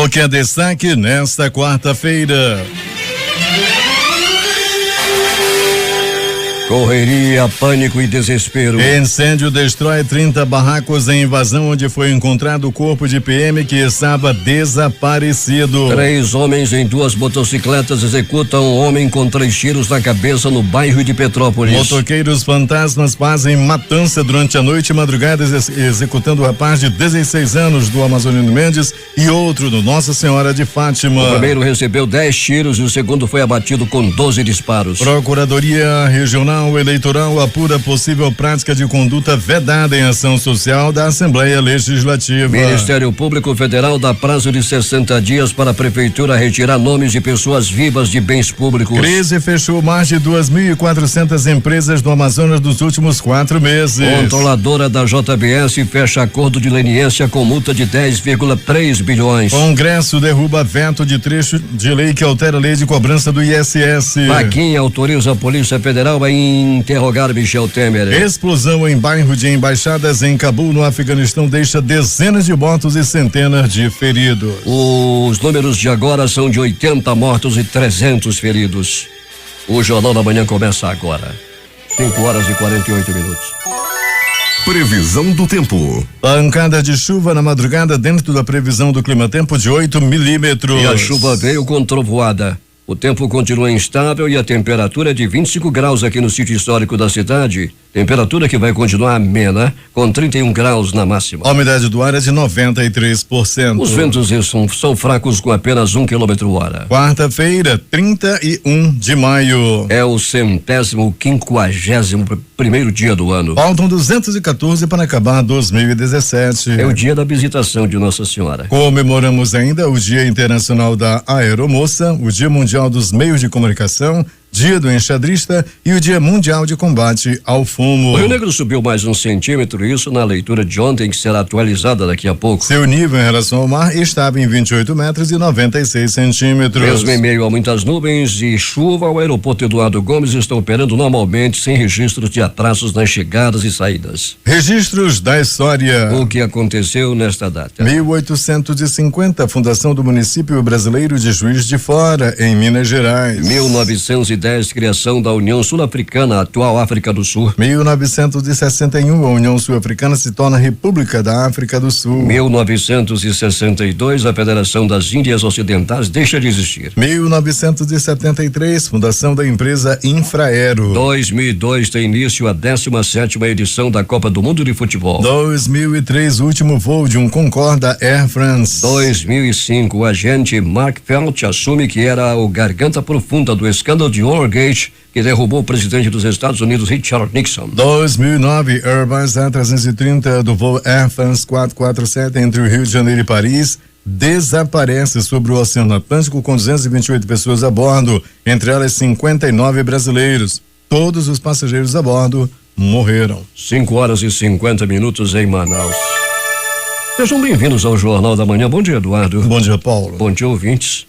O que é destaque nesta quarta-feira? Correria, pânico e desespero. Incêndio destrói 30 barracos em invasão onde foi encontrado o corpo de PM que estava desaparecido. 3 homens em 2 motocicletas executam um homem com 3 tiros na cabeça no bairro de Petrópolis. Motoqueiros fantasmas fazem matança durante a noite e madrugada executando o rapaz de 16 anos do Amazonino Mendes e outro do Nossa Senhora de Fátima. O primeiro recebeu 10 tiros e o segundo foi abatido com 12 disparos. Procuradoria Regional Eleitoral apura possível prática de conduta vedada em ação social da Assembleia Legislativa. Ministério Público Federal dá prazo de 60 dias para a Prefeitura retirar nomes de pessoas vivas de bens públicos. Crise fechou mais de 2.400 empresas do Amazonas nos últimos 4 meses. Controladora da JBS fecha acordo de leniência com multa de 10,3 bilhões. Congresso derruba veto de trecho de lei que altera a lei de cobrança do ISS. Faquinha autoriza a Polícia Federal a interrogar Michel Temer. Explosão em bairro de embaixadas em Cabul, no Afeganistão, deixa dezenas de mortos e centenas de feridos. Os números de agora são de 80 mortos e 300 feridos. O Jornal da Manhã começa agora. 5h48. Previsão do tempo. Pancada de chuva na madrugada dentro da previsão do clima-tempo de 8 milímetros. E a chuva veio com trovoada. O tempo continua instável e a temperatura é de 25 graus aqui no sítio histórico da cidade. Temperatura que vai continuar amena, com 31 graus na máxima. A umidade do ar é de 93%. Os ventos são fracos com apenas 1 km/h. Quarta-feira, 31 de maio. É o 151º dia do ano. Faltam 214 para acabar 2017. É o dia da visitação de Nossa Senhora. Comemoramos ainda o Dia Internacional da Aeromoça, o Dia Mundial dos Meios de Comunicação, Dia do Enxadrista e o Dia Mundial de Combate ao Fumo. O Rio Negro subiu mais 1 centímetro, isso na leitura de ontem, que será atualizada daqui a pouco. Seu nível em relação ao mar estava em 28 metros e 96 centímetros. Mesmo em meio a muitas nuvens e chuva, o aeroporto Eduardo Gomes está operando normalmente, sem registros de atrasos nas chegadas e saídas. Registros da história. O que aconteceu nesta data? 1850, fundação do município brasileiro de Juiz de Fora, em Minas Gerais. 1910, criação da União Sul-Africana, atual África do Sul. 1961, a União Sul-Africana se torna República da África do Sul. 1962, a Federação das Índias Ocidentais deixa de existir. 1973, fundação da empresa Infraero. 2002, tem início a 17ª edição da Copa do Mundo de Futebol. 2003, último voo de um Concorde da Air France. 2005, o agente Mark Felt assume que era o garganta profunda do escândalo de Watergate, que derrubou o presidente dos Estados Unidos, Richard Nixon. 2009, Airbus A330 do voo Air France 447 entre o Rio de Janeiro e Paris desaparece sobre o Oceano Atlântico com 228 pessoas a bordo, entre elas 59 brasileiros. Todos os passageiros a bordo morreram. 5h50 em Manaus. Sejam bem-vindos ao Jornal da Manhã. Bom dia, Eduardo. Bom dia, Paulo. Bom dia, ouvintes.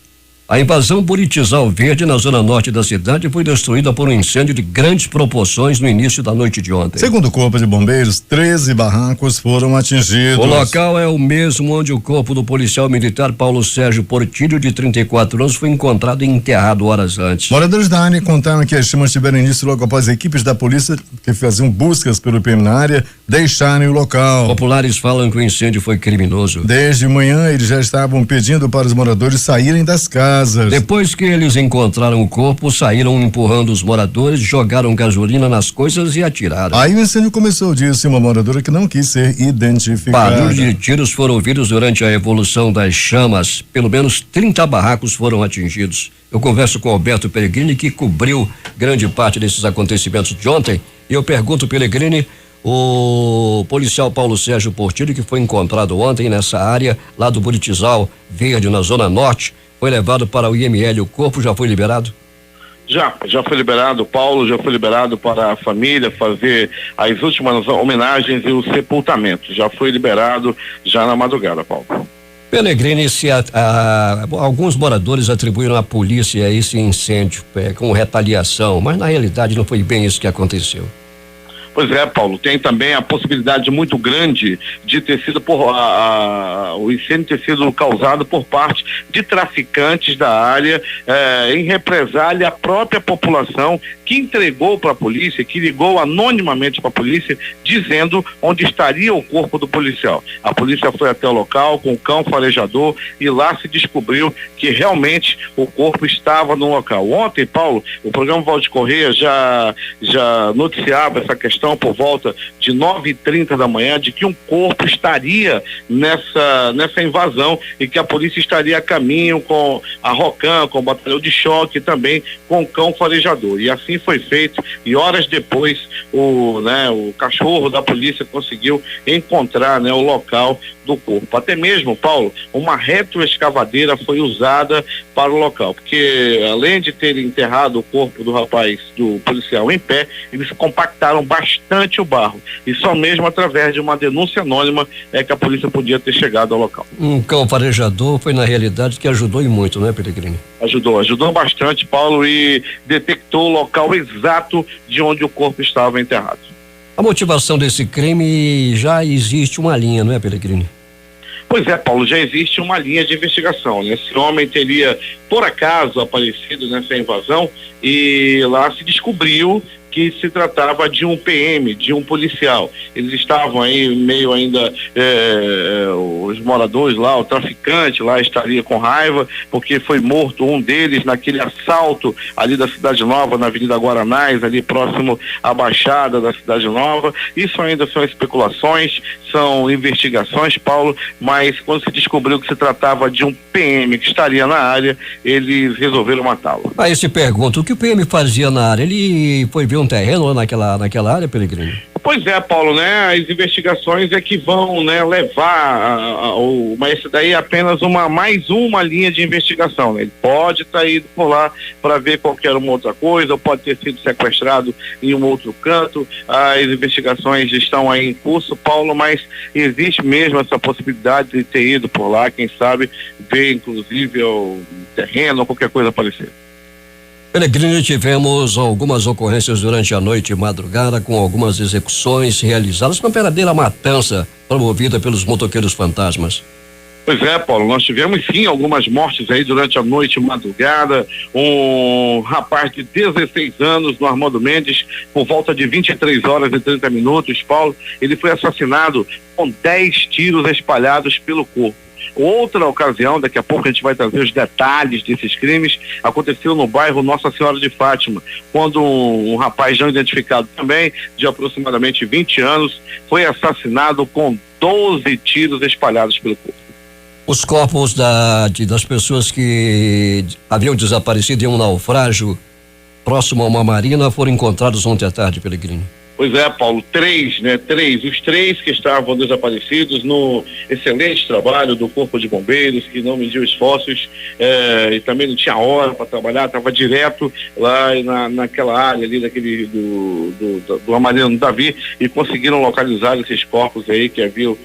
A invasão por Itizal Verde, na zona norte da cidade, foi destruída por um incêndio de grandes proporções no início da noite de ontem. Segundo o Corpo de Bombeiros, 13 barracos foram atingidos. O local é o mesmo onde o corpo do policial militar Paulo Sérgio Portilho, de 34 anos, foi encontrado e enterrado horas antes. Moradores da área contaram que as chamas tiveram início logo após equipes da polícia que faziam buscas pelo PM na área deixarem o local. Populares falam que o incêndio foi criminoso. Desde manhã, eles já estavam pedindo para os moradores saírem das casas. Depois que eles encontraram o corpo, saíram empurrando os moradores, jogaram gasolina nas coisas e atiraram. Aí o incêndio começou, disse uma moradora que não quis ser identificada. Barulhos de tiros foram ouvidos durante a evolução das chamas. Pelo menos 30 barracos foram atingidos. Eu converso com Alberto Pellegrini, que cobriu grande parte desses acontecimentos de ontem, e eu pergunto, Pellegrini, o policial Paulo Sérgio Portilho, que foi encontrado ontem nessa área lá do Buritizal Verde, na zona norte, foi levado para o IML. O corpo já foi liberado? Já foi liberado, Paulo, já foi liberado para a família fazer as últimas homenagens e o sepultamento. Já foi liberado já na madrugada, Paulo. Pellegrini, alguns moradores atribuíram à polícia esse incêndio com retaliação, mas na realidade não foi bem isso que aconteceu. Pois é, Paulo, tem também a possibilidade muito grande de ter sido o incêndio ter sido causado por parte de traficantes da área, em represália à própria população que entregou para a polícia, que ligou anonimamente para a polícia, dizendo onde estaria o corpo do policial. A polícia foi até o local com o cão farejador e lá se descobriu que realmente o corpo estava no local. Ontem, Paulo, o programa Valde Correia já noticiava essa questão por volta de 9h30 da manhã, de que um corpo estaria nessa invasão e que a polícia estaria a caminho com a Rocan, com o batalhão de choque e também com o cão farejador. E assim foi feito, e horas depois o cachorro da polícia conseguiu encontrar, o local do corpo. Até mesmo, Paulo, uma retroescavadeira foi usada para o local, porque além de ter enterrado o corpo do policial em pé, eles compactaram bastante o barro, e só mesmo através de uma denúncia anônima é que a polícia podia ter chegado ao local. Um cão farejador foi na realidade que ajudou e muito, né, Pellegrini? Ajudou bastante, Paulo, e detectou o local exato de onde o corpo estava enterrado. A motivação desse crime, já existe uma linha, não é, Pellegrini? Pois é, Paulo, já existe uma linha de investigação, né? Esse homem teria, por acaso, aparecido nessa invasão e lá se descobriu que se tratava de um PM, de um policial. Eles estavam aí meio ainda, os moradores lá, o traficante lá estaria com raiva, porque foi morto um deles naquele assalto ali da Cidade Nova, na Avenida Guaranás, ali próximo à Baixada da Cidade Nova. Isso ainda são especulações, são investigações, Paulo, mas quando se descobriu que se tratava de um PM que estaria na área, eles resolveram matá-lo. Aí se pergunta, o que o PM fazia na área? Ele foi ver um terreno naquela área, Pellegrini? Pois é, Paulo, né? As investigações é que vão, levar mas isso daí é apenas mais uma linha de investigação, né? Ele pode estar ido por lá para ver qualquer uma outra coisa, ou pode ter sido sequestrado em um outro canto. As investigações estão aí em curso, Paulo, mas existe mesmo essa possibilidade de ter ido por lá, quem sabe ver inclusive o terreno ou qualquer coisa parecida. Pellegrini, tivemos algumas ocorrências durante a noite e madrugada, com algumas execuções realizadas na verdadeira matança promovida pelos motoqueiros fantasmas. Pois é, Paulo, nós tivemos sim algumas mortes aí durante a noite e madrugada. Um rapaz de 16 anos, no Armando Mendes, por volta de 23h30, Paulo, ele foi assassinado com 10 tiros espalhados pelo corpo. Outra ocasião, daqui a pouco a gente vai trazer os detalhes desses crimes, aconteceu no bairro Nossa Senhora de Fátima, quando um rapaz não identificado também, de aproximadamente 20 anos, foi assassinado com 12 tiros espalhados pelo corpo. Os corpos das pessoas que haviam desaparecido em um naufrágio próximo a uma marina foram encontrados ontem à tarde, Pellegrini. Pois é, Paulo, os três que estavam desaparecidos no excelente trabalho do Corpo de Bombeiros, que não mediu esforços, e também não tinha hora para trabalhar, estava direto lá naquela área ali do Amarino Davi, e conseguiram localizar esses corpos aí que haviam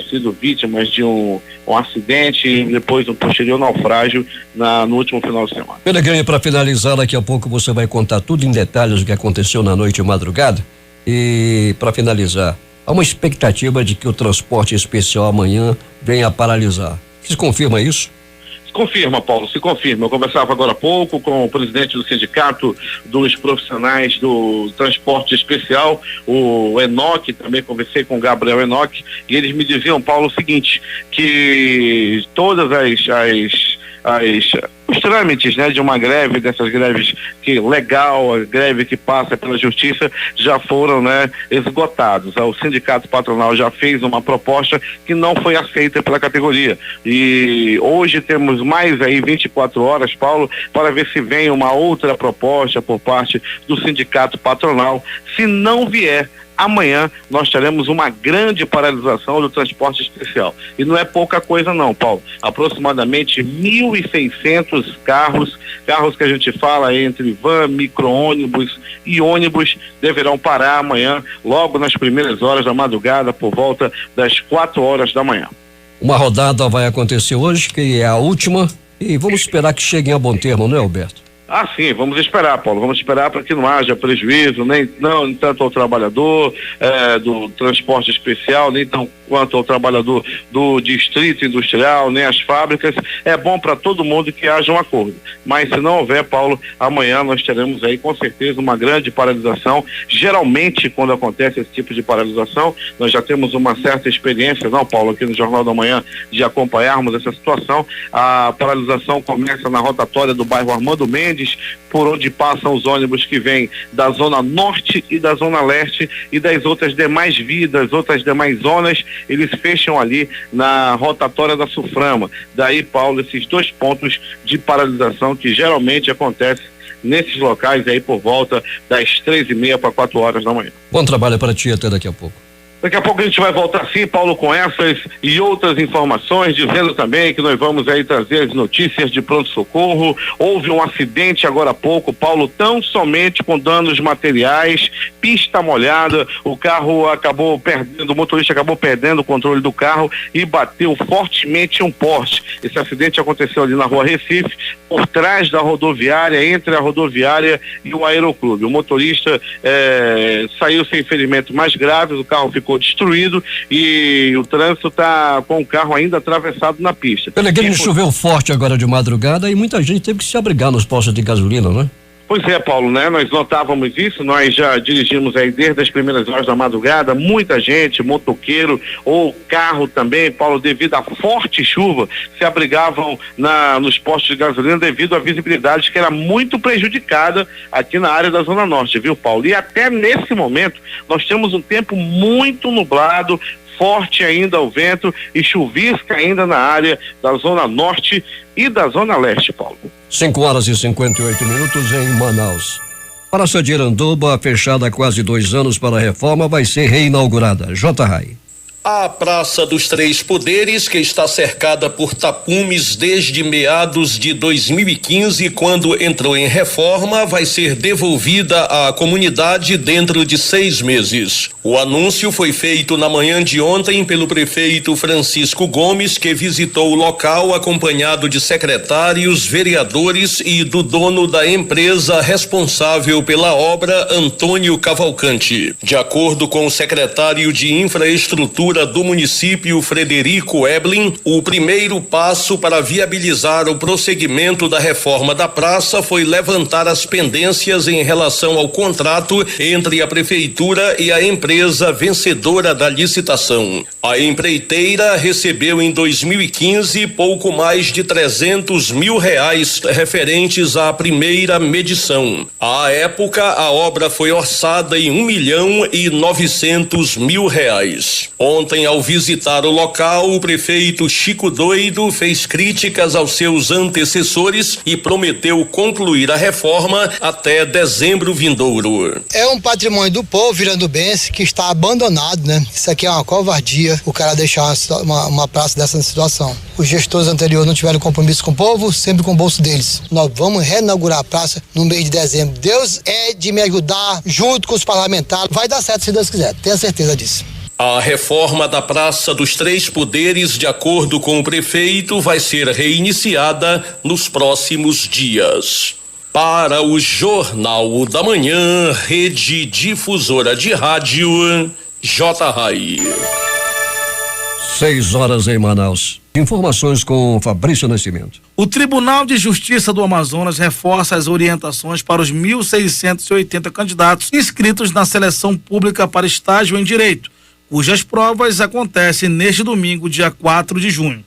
sido vítimas de um acidente e depois um posterior naufrágio no último final de semana. Pellegrini, para finalizar, daqui a pouco você vai contar tudo em detalhes o que aconteceu na noite e madrugada. E para finalizar, há uma expectativa de que o transporte especial amanhã venha a paralisar. Se confirma isso? Se confirma, Paulo, se confirma. Eu conversava agora há pouco com o presidente do sindicato dos profissionais do transporte especial, o Enoque, também conversei com o Gabriel Enoque, e eles me diziam, Paulo, o seguinte, que todas os trâmites, de uma greve, dessas greves a greve que passa pela justiça, já foram, esgotados. O sindicato patronal já fez uma proposta que não foi aceita pela categoria. E hoje temos mais aí 24 horas, Paulo, para ver se vem uma outra proposta por parte do sindicato patronal. Se não vier, amanhã nós teremos uma grande paralisação do transporte especial. E não é pouca coisa não, Paulo. Aproximadamente 1.600 carros que a gente fala entre van, micro-ônibus e ônibus, deverão parar amanhã, logo nas primeiras horas da madrugada, por volta das 4h da manhã. Uma rodada vai acontecer hoje, que é a última, e vamos esperar que cheguem a bom termo, não é, Alberto? Sim, vamos esperar, Paulo, vamos esperar para que não haja prejuízo, nem tanto ao trabalhador do transporte especial, nem tão quanto ao trabalhador do distrito industrial, nem as fábricas. É bom para todo mundo que haja um acordo, mas se não houver, Paulo, amanhã nós teremos aí com certeza uma grande paralisação. Geralmente quando acontece esse tipo de paralisação, nós já temos uma certa experiência, não, Paulo, aqui no Jornal da Manhã, de acompanharmos essa situação. A paralisação começa na rotatória do bairro Armando Mendes, por onde passam os ônibus que vêm da zona norte e da zona leste e das outras demais vias, outras demais zonas, eles fecham ali na rotatória da Suframa. Daí, Paulo, esses 2 pontos de paralisação que geralmente acontecem nesses locais aí por volta das 3:30 para 4 horas da manhã. Bom trabalho para ti, até daqui a pouco. Daqui a pouco a gente vai voltar sim, Paulo, com essas e outras informações, dizendo também que nós vamos aí trazer as notícias de pronto-socorro. Houve um acidente agora há pouco, Paulo, tão somente com danos materiais, pista molhada, o carro acabou perdendo, o motorista acabou perdendo o controle do carro e bateu fortemente em um poste. Esse acidente aconteceu ali na Rua Recife, por trás da rodoviária, entre a rodoviária e o aeroclube. O motorista saiu sem ferimentos mais graves, o carro ficou destruído e o trânsito está com o carro ainda atravessado na pista. Pellegrini, choveu forte agora de madrugada e muita gente teve que se abrigar nos postos de gasolina, né? Pois é, Paulo, né? Nós notávamos isso, nós já dirigimos aí desde as primeiras horas da madrugada, muita gente, motoqueiro ou carro também, Paulo, devido à forte chuva, se abrigavam nos postos de gasolina devido à visibilidade que era muito prejudicada aqui na área da Zona Norte, viu, Paulo? E até nesse momento nós temos um tempo muito nublado, forte ainda o vento e chuvisca ainda na área da Zona Norte e da Zona Leste, Paulo. 5:58 em Manaus. Praça de Iranduba, fechada há quase 2 anos para a reforma, vai ser reinaugurada. J-Rai. A Praça dos Três Poderes, que está cercada por tapumes desde meados de 2015, quando entrou em reforma, vai ser devolvida à comunidade dentro de 6 meses. O anúncio foi feito na manhã de ontem pelo prefeito Francisco Gomes, que visitou o local acompanhado de secretários, vereadores e do dono da empresa responsável pela obra, Antônio Cavalcante. De acordo com o secretário de Infraestrutura do município, Frederico Eblin, o primeiro passo para viabilizar o prosseguimento da reforma da praça foi levantar as pendências em relação ao contrato entre a prefeitura e a empresa vencedora da licitação. A empreiteira recebeu em 2015 pouco mais de R$300 mil referentes à primeira medição. À época, a obra foi orçada em R$1.900.000. Ontem, ao visitar o local, o prefeito Chico Doido fez críticas aos seus antecessores e prometeu concluir a reforma até dezembro vindouro. É um patrimônio do povo irandubense que está abandonado, né? Isso aqui é uma covardia, o cara deixar uma praça dessa situação. Os gestores anteriores não tiveram compromisso com o povo, sempre com o bolso deles. Nós vamos reinaugurar a praça no mês de dezembro. Deus é de me ajudar, junto com os parlamentares. Vai dar certo se Deus quiser, tenho certeza disso. A reforma da Praça dos Três Poderes, de acordo com o prefeito, vai ser reiniciada nos próximos dias. Para o Jornal da Manhã, Rede Difusora de Rádio, J-Rai. 6 horas em Manaus. Informações com Fabrício Nascimento. O Tribunal de Justiça do Amazonas reforça as orientações para os 1.680 candidatos inscritos na seleção pública para estágio em Direito, cujas provas acontecem neste domingo, dia 4 de junho.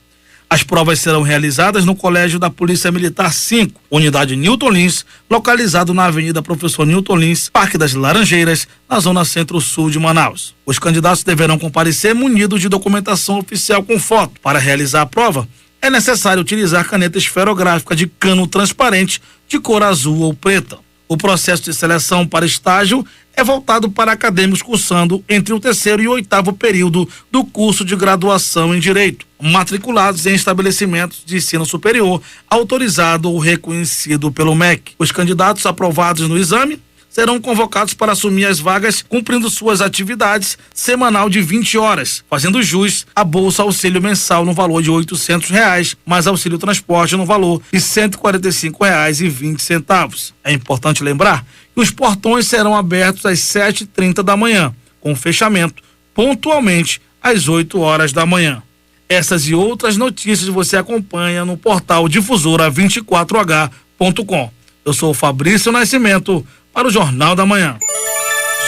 As provas serão realizadas no Colégio da Polícia Militar 5, unidade Newton Lins, localizado na Avenida Professor Newton Lins, Parque das Laranjeiras, na zona centro-sul de Manaus. Os candidatos deverão comparecer munidos de documentação oficial com foto. Para realizar a prova, é necessário utilizar caneta esferográfica de cano transparente de cor azul ou preta. O processo de seleção para estágio é voltado para acadêmicos cursando entre o 3º e o 8º período do curso de graduação em Direito, matriculados em estabelecimentos de ensino superior, autorizado ou reconhecido pelo MEC. Os candidatos aprovados no exame serão convocados para assumir as vagas, cumprindo suas atividades semanal de 20 horas, fazendo jus a bolsa auxílio mensal no valor de R$800, mais auxílio transporte no valor de R$145,20. É importante lembrar que os portões serão abertos às 7h30 da manhã, com fechamento pontualmente às 8 horas da manhã. Essas e outras notícias você acompanha no portal difusora24h.com. Eu sou o Fabrício Nascimento para o Jornal da Manhã.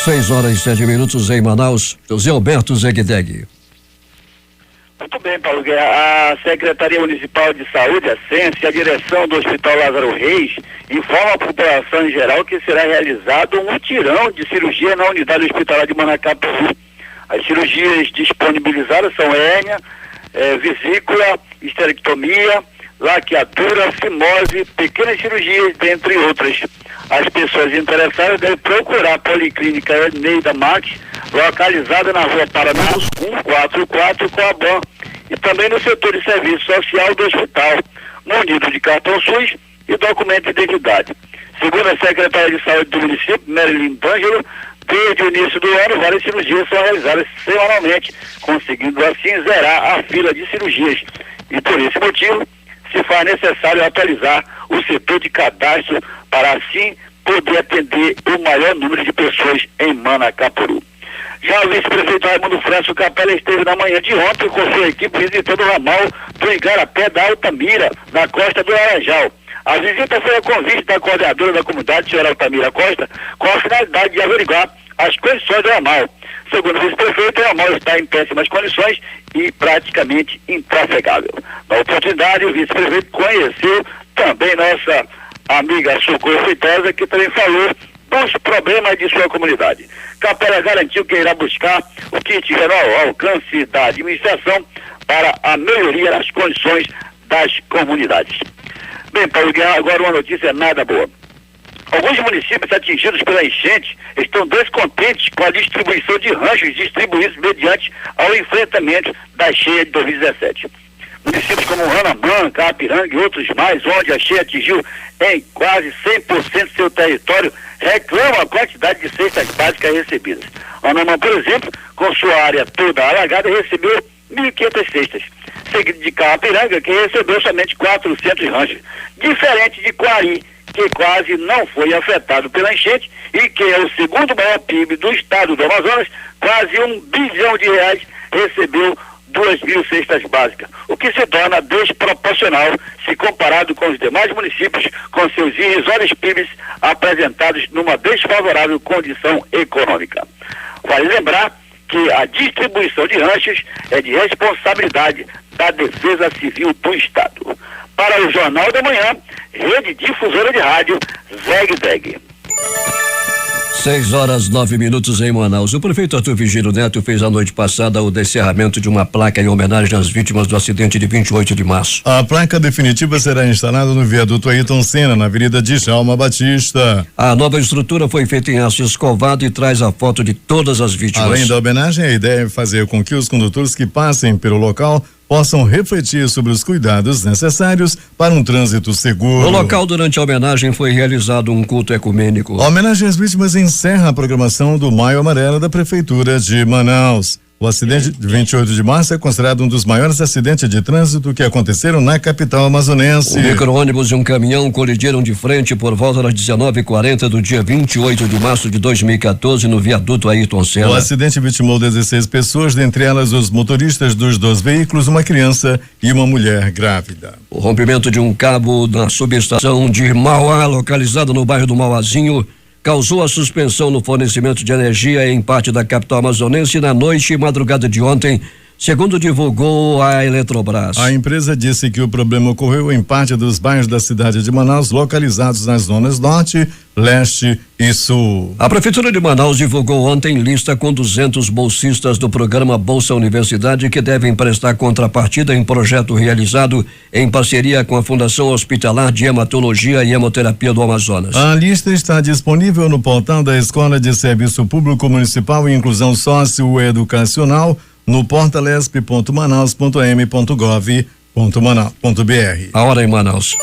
6h07 em Manaus. José Alberto Zegdeg. Muito bem, Paulo Guerra. A Secretaria Municipal de Saúde, a SENS, e a direção do Hospital Lázaro Reis informa a população em geral que será realizado um mutirão de cirurgia na unidade hospitalar de Manacapuru. As cirurgias disponibilizadas são hérnia, vesícula, esterectomia, laqueadura, fimose, pequenas cirurgias, dentre outras. As pessoas interessadas devem procurar a Policlínica Neida Max, localizada na rua Paraná 144, Coabã, e também no setor de serviço social do hospital, munido de cartão SUS e documento de identidade. Segundo a secretária de saúde do município, Marilyn D'Angelo, desde o início do ano, várias cirurgias são realizadas semanalmente, conseguindo assim zerar a fila de cirurgias. E por esse motivo, se faz necessário atualizar o setor de cadastro para assim poder atender o maior número de pessoas em Manacapuru. Já o vice-prefeito Raimundo Franço Capela esteve na manhã de ontem com sua equipe visitando o ramal do Igarapé da Altamira, na costa do Laranjal. A visita foi a convite da coordenadora da comunidade, senhora Altamira Costa, com a finalidade de averiguar as condições do ramal. Segundo o vice-prefeito, o ramal está em péssimas condições e praticamente intrafegável. Na oportunidade, o vice-prefeito conheceu também nossa amiga Socorro Feitosa, que também falou dos problemas de sua comunidade. Capela garantiu que irá buscar o que tiver ao alcance da administração para a melhoria das condições das comunidades. Bem, Paulo Guerra, agora uma notícia nada boa. Alguns municípios atingidos pela enchente estão descontentes com a distribuição de ranchos distribuídos mediante ao enfrentamento da cheia de 2017. Municípios como Ranamã, Carapiranga e outros mais, onde a cheia atingiu em quase 100% do seu território, reclamam a quantidade de cestas básicas recebidas. Ranamã, por exemplo, com sua área toda alagada, recebeu 1.500 cestas, seguido de Carapiranga, que recebeu somente 400 ranchos, diferente de Quari, que quase não foi afetado pela enchente e que é o segundo maior PIB do estado do Amazonas, quase R$1 bilhão, recebeu 2.000 cestas básicas, o que se torna desproporcional se comparado com os demais municípios com seus irrisórios PIBs apresentados numa desfavorável condição econômica. Vale lembrar que a distribuição de ranchos é de responsabilidade da Defesa Civil do Estado. Para o Jornal da Manhã, Rede Difusora de Rádio, Zeg. 6h09 em Manaus. O prefeito Arthur Vigílio Neto fez a noite passada o descerramento de uma placa em homenagem às vítimas do acidente de 28 de março. A placa definitiva será instalada no viaduto Ayrton Senna, na Avenida Djalma Batista. A nova estrutura foi feita em aço escovado e traz a foto de todas as vítimas. Além da homenagem, a ideia é fazer com que os condutores que passem pelo local possam refletir sobre os cuidados necessários para um trânsito seguro. No local, durante a homenagem, foi realizado um culto ecumênico. A homenagem às vítimas encerra a programação do Maio Amarelo da Prefeitura de Manaus. O acidente de 28 de março é considerado um dos maiores acidentes de trânsito que aconteceram na capital amazonense. Um micro-ônibus e um caminhão colidiram de frente por volta das 19h40 do dia 28 de março de 2014 no viaduto Ayrton Senna. O acidente vitimou 16 pessoas, dentre elas os motoristas dos dois veículos, uma criança e uma mulher grávida. O rompimento de um cabo na subestação de Mauá, localizado no bairro do Mauazinho, causou a suspensão no fornecimento de energia em parte da capital amazonense na noite e madrugada de ontem, segundo divulgou a Eletrobras. A empresa disse que o problema ocorreu em parte dos bairros da cidade de Manaus, localizados nas zonas norte, leste e sul. A Prefeitura de Manaus divulgou ontem lista com 200 bolsistas do programa Bolsa Universidade que devem prestar contrapartida em projeto realizado em parceria com a Fundação Hospitalar de Hematologia e Hemoterapia do Amazonas. A lista está disponível no portal da Escola de Serviço Público Municipal e Inclusão Socioeducacional no portalesp.manaus.m.gov.br. A hora em Manaus.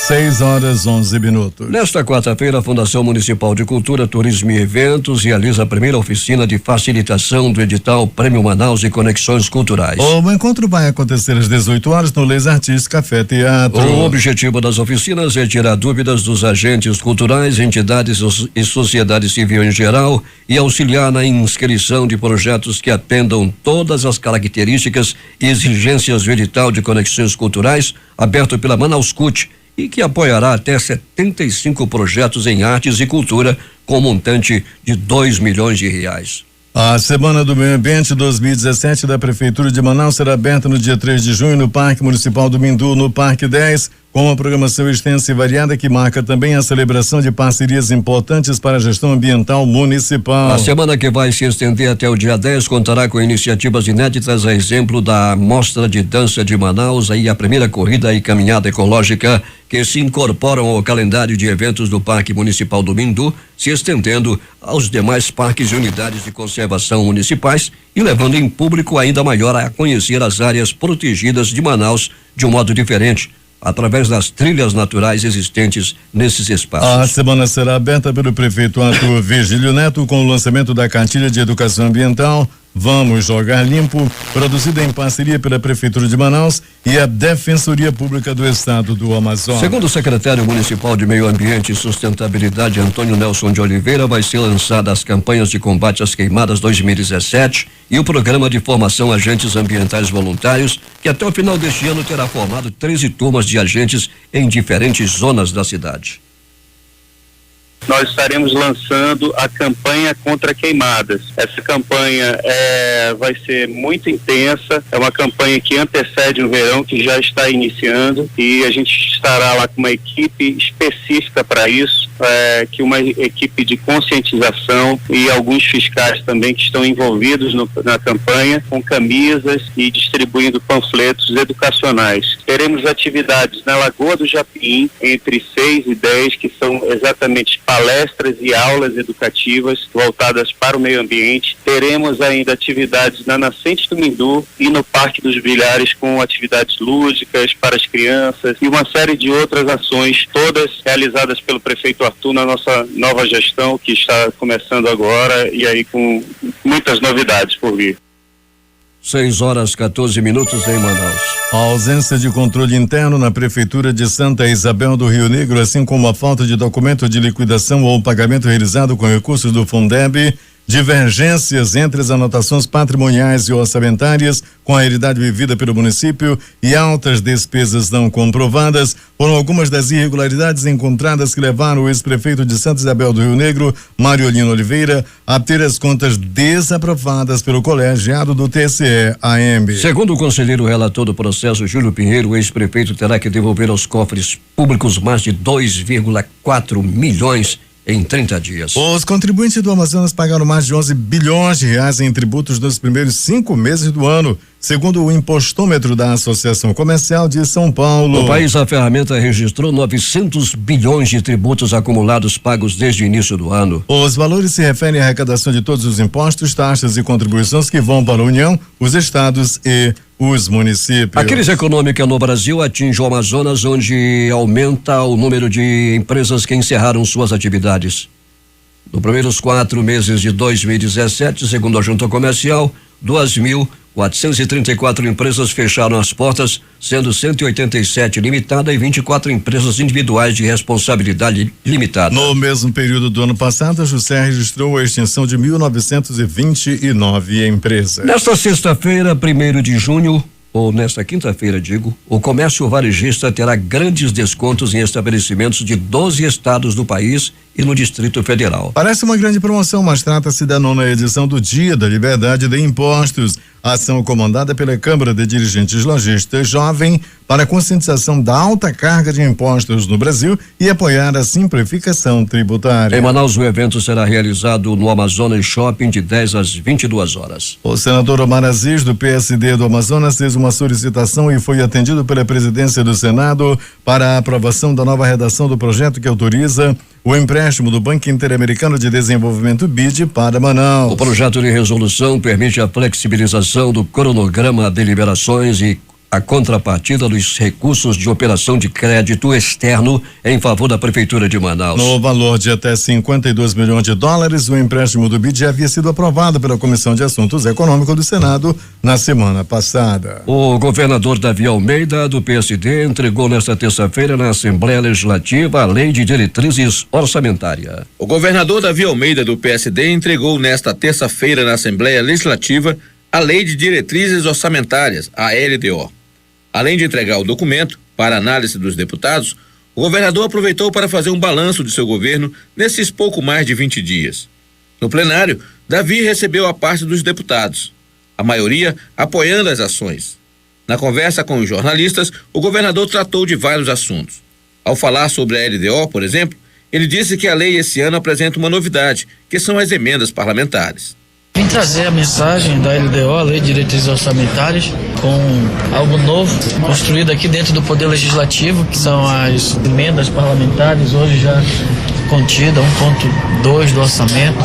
6h11. Nesta quarta-feira, a Fundação Municipal de Cultura, Turismo e Eventos realiza a primeira oficina de facilitação do edital Prêmio Manaus e Conexões Culturais. O encontro vai acontecer às 18 horas no Les Artistes Café Teatro. O objetivo das oficinas é tirar dúvidas dos agentes culturais, entidades e sociedade civil em geral e auxiliar na inscrição de projetos que atendam todas as características e exigências do edital de conexões culturais aberto pela Manauscut e que apoiará até 75 projetos em artes e cultura com montante de R$2 milhões. A Semana do Meio Ambiente 2017 da Prefeitura de Manaus será aberta no dia 3 de junho no Parque Municipal do Mindu, no Parque 10, com uma programação extensa e variada que marca também a celebração de parcerias importantes para a gestão ambiental municipal. A semana que vai se estender até o dia 10 contará com iniciativas inéditas, a exemplo da Mostra de Dança de Manaus, aí a primeira corrida e caminhada ecológica que se incorporam ao calendário de eventos do Parque Municipal do Mindu, se estendendo aos demais parques e unidades de conservação municipais e levando em público ainda maior a conhecer as áreas protegidas de Manaus de um modo diferente, através das trilhas naturais existentes nesses espaços. A semana será aberta pelo prefeito Arthur Virgílio Neto com o lançamento da cartilha de educação ambiental Vamos Jogar Limpo, produzida em parceria pela Prefeitura de Manaus e a Defensoria Pública do Estado do Amazonas. Segundo o secretário municipal de Meio Ambiente e Sustentabilidade, Antônio Nelson de Oliveira, vai ser lançada as campanhas de combate às queimadas 2017 e o programa de formação agentes ambientais voluntários, que até o final deste ano terá formado 13 turmas de agentes em diferentes zonas da cidade. Nós estaremos lançando a campanha contra queimadas. Essa campanha vai ser muito intensa, é uma campanha que antecede o verão, que já está iniciando, e a gente estará lá com uma equipe específica para isso, que uma equipe de conscientização e alguns fiscais também que estão envolvidos na campanha, com camisas e distribuindo panfletos educacionais. Teremos atividades na Lagoa do Japim, entre 6 e 10, que são exatamente palestras e aulas educativas voltadas para o meio ambiente. Teremos ainda atividades na Nascente do Mindu e no Parque dos Bilhares, com atividades lúdicas para as crianças e uma série de outras ações, todas realizadas pelo prefeito Arthur na nossa nova gestão, que está começando agora, e aí com muitas novidades por vir. 6h14 em Manaus. A ausência de controle interno na Prefeitura de Santa Isabel do Rio Negro, assim como a falta de documento de liquidação ou pagamento realizado com recursos do Fundeb, divergências entre as anotações patrimoniais e orçamentárias com a realidade vivida pelo município e altas despesas não comprovadas foram algumas das irregularidades encontradas que levaram o ex-prefeito de Santa Isabel do Rio Negro, Mariolino Oliveira, a ter as contas desaprovadas pelo colegiado do TCE-AM. Segundo o conselheiro relator do processo, Júlio Pinheiro, o ex-prefeito terá que devolver aos cofres públicos mais de 2,4 milhões em 30 dias. Os contribuintes do Amazonas pagaram mais de 11 bilhões de reais em tributos nos primeiros 5 meses do ano, segundo o impostômetro da Associação Comercial de São Paulo. No país, a ferramenta registrou 900 bilhões de tributos acumulados pagos desde o início do ano. Os valores se referem à arrecadação de todos os impostos, taxas e contribuições que vão para a União, os estados e os municípios. A crise econômica no Brasil atinge o Amazonas, onde aumenta o número de empresas que encerraram suas atividades. Nos primeiros 4 meses de 2017, segundo a Junta Comercial, 2.434 empresas fecharam as portas, sendo 187 limitada e 24 empresas individuais de responsabilidade limitada. No mesmo período do ano passado, a Juscer registrou a extinção de 1.929 empresas. Nesta sexta-feira, 1º de junho, ou nesta quinta-feira, o comércio varejista terá grandes descontos em estabelecimentos de 12 estados do país e no Distrito Federal. Parece uma grande promoção, mas trata-se da 9ª edição do Dia da Liberdade de Impostos, ação comandada pela Câmara de Dirigentes Lojistas Jovem para a conscientização da alta carga de impostos no Brasil e apoiar a simplificação tributária. Em Manaus, o evento será realizado no Amazonas Shopping de 10 às 22 horas. O senador Omar Aziz, do PSD do Amazonas, fez uma solicitação e foi atendido pela presidência do Senado para a aprovação da nova redação do projeto que autoriza o empréstimo do Banco Interamericano de Desenvolvimento BID para Manaus. O projeto de resolução permite a flexibilização do cronograma de liberações e a contrapartida dos recursos de operação de crédito externo em favor da Prefeitura de Manaus. No valor de até 52 milhões de dólares, o empréstimo do BID havia sido aprovado pela Comissão de Assuntos Econômicos do Senado na semana passada. O governador Davi Almeida, do PSD, entregou nesta terça-feira na Assembleia Legislativa a Lei de Diretrizes Orçamentárias. O governador Davi Almeida, do PSD, entregou nesta terça-feira na Assembleia Legislativa a Lei de Diretrizes Orçamentárias, a LDO. Além de entregar o documento para análise dos deputados, o governador aproveitou para fazer um balanço de seu governo nesses pouco mais de 20 dias. No plenário, Davi recebeu a parte dos deputados, a maioria apoiando as ações. Na conversa com os jornalistas, o governador tratou de vários assuntos. Ao falar sobre a LDO, por exemplo, ele disse que a lei esse ano apresenta uma novidade, que são as emendas parlamentares. Vim trazer a mensagem da LDO, a Lei de Diretrizes Orçamentárias, com algo novo construído aqui dentro do Poder Legislativo, que são as emendas parlamentares, hoje já contida 1,2 do orçamento,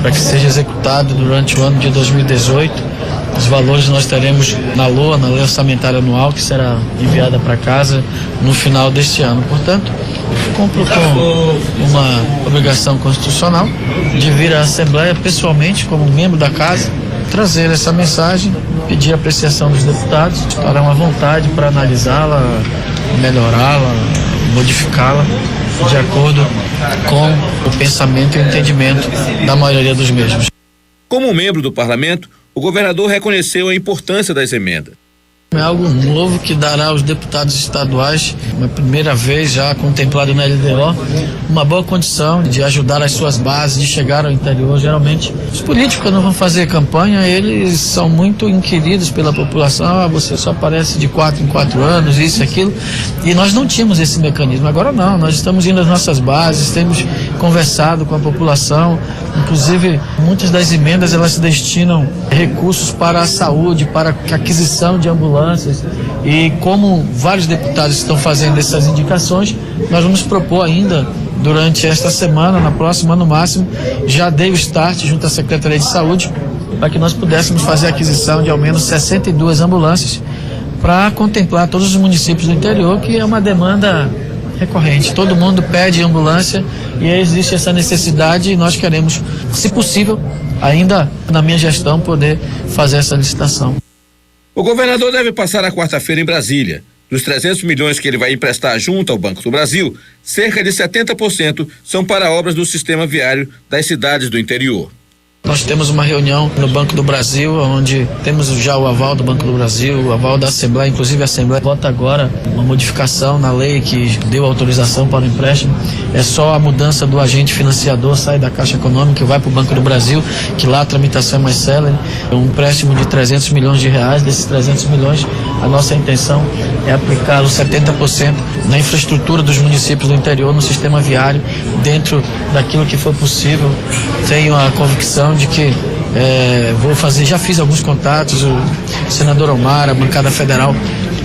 para que seja executado durante o ano de 2018. Os valores nós teremos na LOA, na Lei Orçamentária Anual, que será enviada para casa no final deste ano. Portanto, cumpro com uma obrigação constitucional de vir à Assembleia pessoalmente, como membro da casa, trazer essa mensagem, pedir a apreciação dos deputados, estarão à vontade para analisá-la, melhorá-la, modificá-la, de acordo com o pensamento e o entendimento da maioria dos mesmos. Como membro do parlamento, o governador reconheceu a importância das emendas. É algo novo que dará aos deputados estaduais, uma primeira vez já contemplado na LDO, uma boa condição de ajudar as suas bases, de chegar ao interior. Geralmente, os políticos, quando vão fazer campanha, eles são muito inquiridos pela população. Você só aparece de 4 em 4 anos, isso e aquilo. E nós não tínhamos esse mecanismo. Agora não, nós estamos indo às nossas bases, temos conversado com a população. Inclusive, muitas das emendas, elas se destinam recursos para a saúde, para a aquisição de ambulâncias. E como vários deputados estão fazendo essas indicações, nós vamos propor ainda durante esta semana, na próxima no máximo, já dei o start junto à Secretaria de Saúde para que nós pudéssemos fazer a aquisição de ao menos 62 ambulâncias para contemplar todos os municípios do interior, que é uma demanda recorrente. Todo mundo pede ambulância e existe essa necessidade e nós queremos, se possível, ainda na minha gestão, poder fazer essa licitação. O governador deve passar a quarta-feira em Brasília. Dos 300 milhões que ele vai emprestar junto ao Banco do Brasil, cerca de 70% são para obras do sistema viário das cidades do interior. Nós temos uma reunião no Banco do Brasil, onde temos já o aval do Banco do Brasil, o aval da Assembleia, inclusive a Assembleia vota agora uma modificação na lei que deu autorização para o empréstimo. É só a mudança do agente financiador, sai da Caixa Econômica e vai para o Banco do Brasil, que lá a tramitação é mais célere. Um empréstimo de 300 milhões de reais, desses 300 milhões, a nossa intenção é aplicá-lo 70% na infraestrutura dos municípios do interior, no sistema viário, dentro daquilo que for possível. Tenho a convicção de que vou fazer, já fiz alguns contatos, o senador Omar, a bancada federal,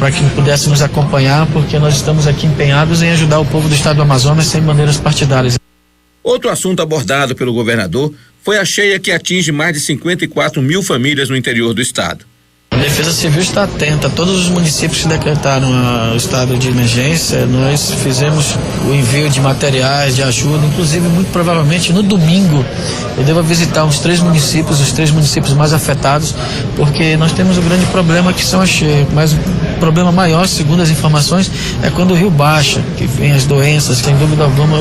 para que pudesse nos acompanhar, porque nós estamos aqui empenhados em ajudar o povo do estado do Amazonas sem bandeiras partidárias. Outro assunto abordado pelo governador foi a cheia que atinge mais de 54 mil famílias no interior do estado. A Defesa Civil está atenta a todos os municípios que decretaram o estado de emergência. Nós fizemos o envio de materiais de ajuda, inclusive muito provavelmente no domingo eu devo visitar os 3 municípios mais afetados, porque nós temos um grande problema que são as cheias, mas o problema maior, segundo as informações, é quando o rio baixa, que vem as doenças, sem dúvida alguma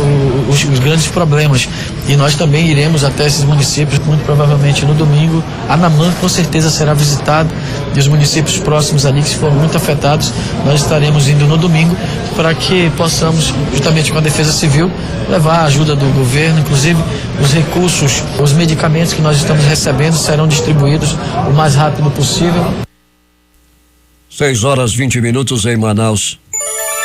os grandes problemas. E nós também iremos até esses municípios, muito provavelmente no domingo. Anamã com certeza será visitado, e os municípios próximos ali que foram muito afetados, nós estaremos indo no domingo para que possamos, juntamente com a Defesa Civil, levar a ajuda do governo, inclusive os recursos, os medicamentos que nós estamos recebendo serão distribuídos o mais rápido possível. 6h20 em Manaus.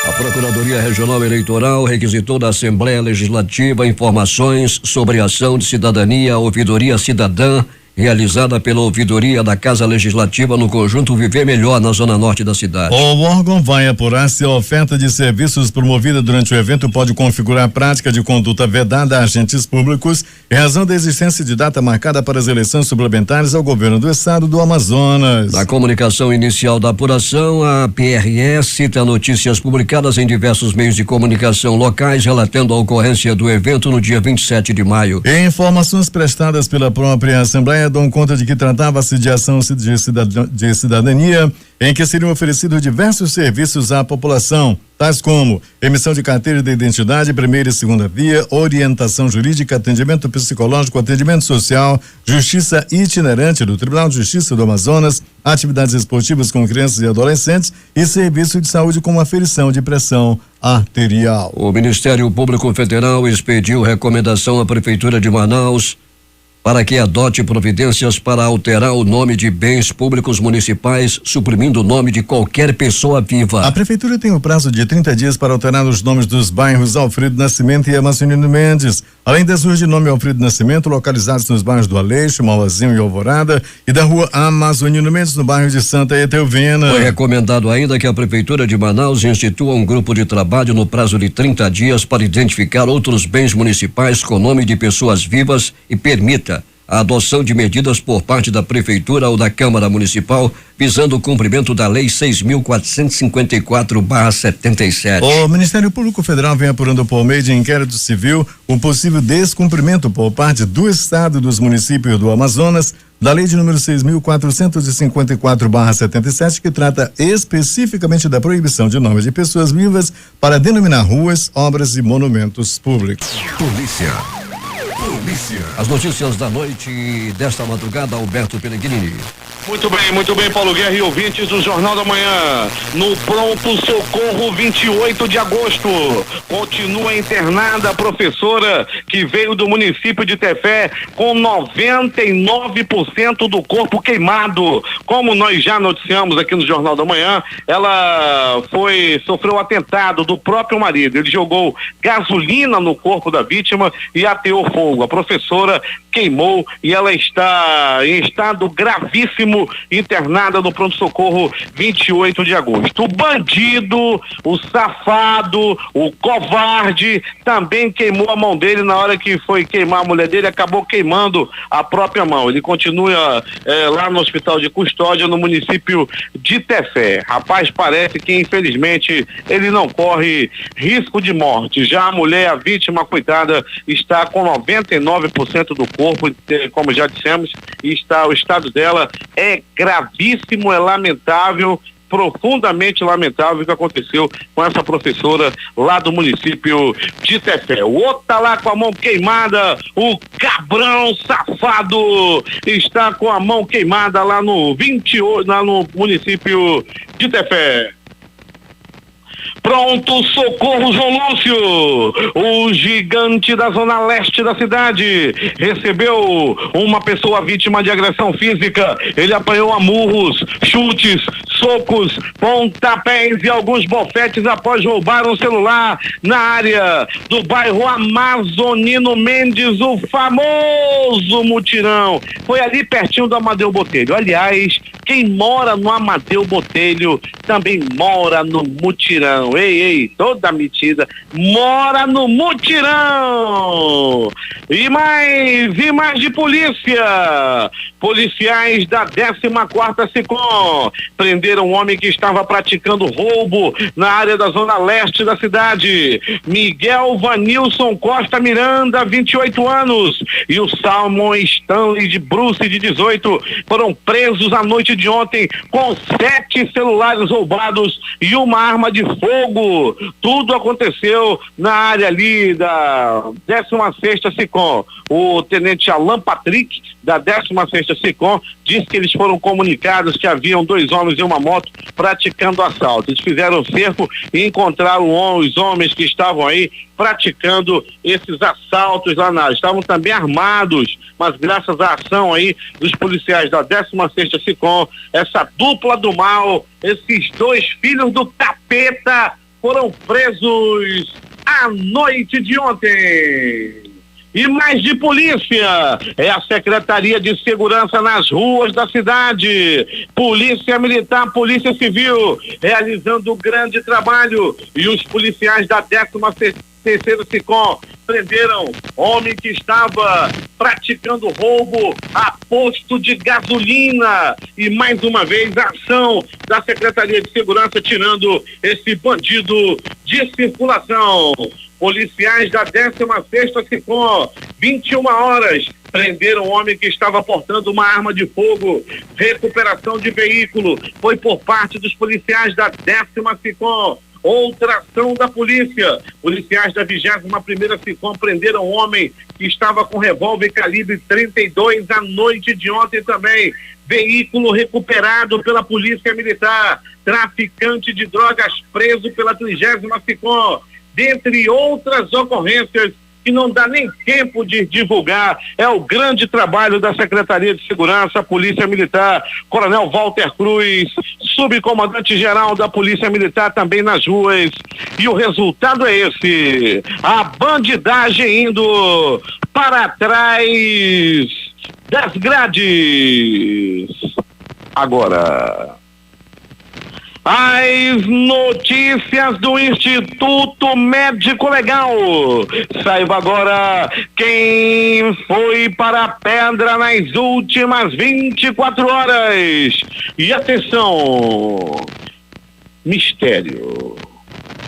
A Procuradoria Regional Eleitoral requisitou da Assembleia Legislativa informações sobre a ação de cidadania, ouvidoria cidadã realizada pela ouvidoria da Casa Legislativa no conjunto Viver Melhor, na zona norte da cidade. O órgão vai apurar se a oferta de serviços promovida durante o evento pode configurar prática de conduta vedada a agentes públicos em razão da existência de data marcada para as eleições suplementares ao governo do estado do Amazonas. Na comunicação inicial da apuração, a PRE cita notícias publicadas em diversos meios de comunicação locais relatando a ocorrência do evento no dia 27 de maio. Informações prestadas pela própria Assembleia dão conta de que tratava-se de ação de cidadania em que seriam oferecidos diversos serviços à população, tais como emissão de carteira de identidade, primeira e segunda via, orientação jurídica, atendimento psicológico, atendimento social, justiça itinerante do Tribunal de Justiça do Amazonas, atividades esportivas com crianças e adolescentes e serviço de saúde como aferição de pressão arterial. O Ministério Público Federal expediu recomendação à Prefeitura de Manaus para que adote providências para alterar o nome de bens públicos municipais, suprimindo o nome de qualquer pessoa viva. A Prefeitura tem o prazo de 30 dias para alterar os nomes dos bairros Alfredo Nascimento e Amazonino Mendes, além das ruas de nome Alfredo Nascimento, localizadas nos bairros do Aleixo, Mauazinho e Alvorada, e da rua Amazonino Mendes, no bairro de Santa Etelvina. Foi recomendado ainda que a Prefeitura de Manaus institua um grupo de trabalho no prazo de 30 dias para identificar outros bens municipais com nome de pessoas vivas e permita a adoção de medidas por parte da Prefeitura ou da Câmara Municipal visando o cumprimento da Lei 6.454/77. O Ministério Público Federal vem apurando por meio de inquérito civil o possível descumprimento por parte do Estado e dos municípios do Amazonas da Lei de número 6.454/77, que trata especificamente da proibição de nomes de pessoas vivas para denominar ruas, obras e monumentos públicos. Polícia. As notícias da noite desta madrugada, Alberto Pellegrini. Muito bem, Paulo Guerra e ouvintes do Jornal da Manhã. No pronto socorro 28 de agosto, continua internada a professora que veio do município de Tefé com 99% do corpo queimado. Como nós já noticiamos aqui no Jornal da Manhã, ela sofreu atentado do próprio marido. Ele jogou gasolina no corpo da vítima e ateou fogo. A professora queimou e ela está em estado gravíssimo, internada no pronto-socorro 28 de agosto. O bandido, o safado, o covarde também queimou a mão dele na hora que foi queimar a mulher dele, acabou queimando a própria mão. Ele continua lá no hospital de custódia no município de Tefé. Rapaz, parece que infelizmente ele não corre risco de morte. Já a mulher, a vítima, coitada, está com 99% do corpo, como já dissemos, e o estado dela é gravíssimo, é lamentável, profundamente lamentável o que aconteceu com essa professora lá do município de Tefé. O outro tá lá com a mão queimada, o cabrão safado está com a mão queimada lá no 28, lá no município de Tefé. Pronto socorro João Lúcio, o gigante da zona leste da cidade, recebeu uma pessoa vítima de agressão física. Ele apanhou a murros, chutes, socos, pontapés e alguns bofetes após roubar um celular na área do bairro Amazonino Mendes, o famoso mutirão. Foi ali pertinho do Amadeu Botelho. Aliás, quem mora no Amadeu Botelho também mora no mutirão. Ei, toda metida, mora no mutirão. E mais de polícia. Policiais da 14ª SECOM prenderam um homem que estava praticando roubo na área da zona leste da cidade. Miguel Vanilson Costa Miranda, 28 anos, e o Salmon Stanley de Bruce, de 18, foram presos à noite de ontem com 7 celulares roubados e uma arma de fogo. Tudo aconteceu na área ali da 16ª SECOM. O tenente Alan Patrick, da 16ª SECOM, disse que eles foram comunicados que haviam 2 homens em uma moto praticando assalto. Eles fizeram o cerco e encontraram os homens que estavam aí praticando esses assaltos lá na área. Estavam também armados, mas graças à ação aí dos policiais da 16ª SECOM, essa dupla do mal, esses 2 filhos do capeta foram presos à noite de ontem. e mais de polícia. É a Secretaria de Segurança nas ruas da cidade. Polícia Militar, Polícia Civil, realizando grande trabalho. E os policiais da 13ª SICOM prenderam homem que estava praticando roubo a posto de gasolina. E mais uma vez a ação da Secretaria de Segurança tirando esse bandido de circulação. Policiais da 16ª SICOM, 21 horas, prenderam um homem que estava portando uma arma de fogo. Recuperação de veículo foi por parte dos policiais da 10ª SICOM. Outra ação da polícia. Policiais da 21ª SICOM prenderam um homem que estava com revólver calibre 32 à noite de ontem também. Veículo recuperado pela Polícia Militar. Traficante de drogas preso pela 30ª SICOM. Dentre outras ocorrências que não dá nem tempo de divulgar. É o grande trabalho da Secretaria de Segurança, Polícia Militar, Coronel Walter Cruz, subcomandante-geral da Polícia Militar também nas ruas. E o resultado é esse: a bandidagem indo para trás das grades. Agora, as notícias do Instituto Médico Legal. Saiba agora quem foi para a pedra nas últimas 24 horas. E atenção, mistério.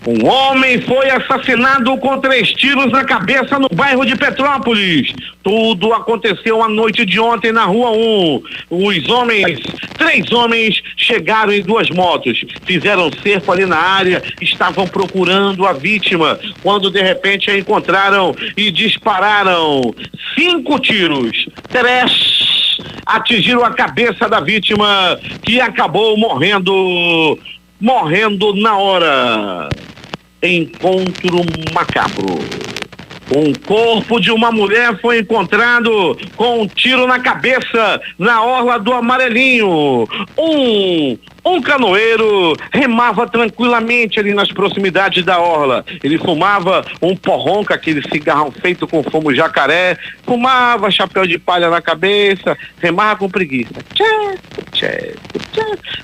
Um homem foi assassinado com 3 tiros na cabeça no bairro de Petrópolis. Tudo aconteceu à noite de ontem na Rua 1. 3 homens chegaram em 2 motos, fizeram cerco ali na área, estavam procurando a vítima, quando de repente a encontraram e dispararam 5 tiros. 3 atingiram a cabeça da vítima, que acabou morrendo na hora. Encontro macabro. Um corpo de uma mulher foi encontrado com um tiro na cabeça na orla do Amarelinho. Um canoeiro remava tranquilamente ali nas proximidades da orla. Ele fumava um porrão, com aquele cigarrão feito com fumo jacaré, fumava chapéu de palha na cabeça, remava com preguiça.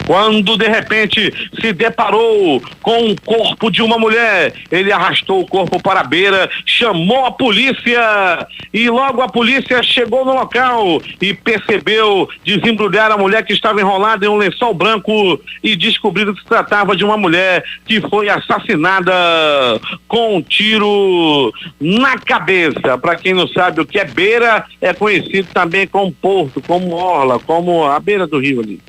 Quando de repente se deparou com o corpo de uma mulher, ele arrastou o corpo para a beira, chamou a polícia e logo a polícia chegou no local e percebeu desembrulhar a mulher que estava enrolada em um lençol branco e descobriram que se tratava de uma mulher que foi assassinada com um tiro na cabeça. Para quem não sabe o que é beira, é conhecido também como porto, como orla, como a beira do rio ali.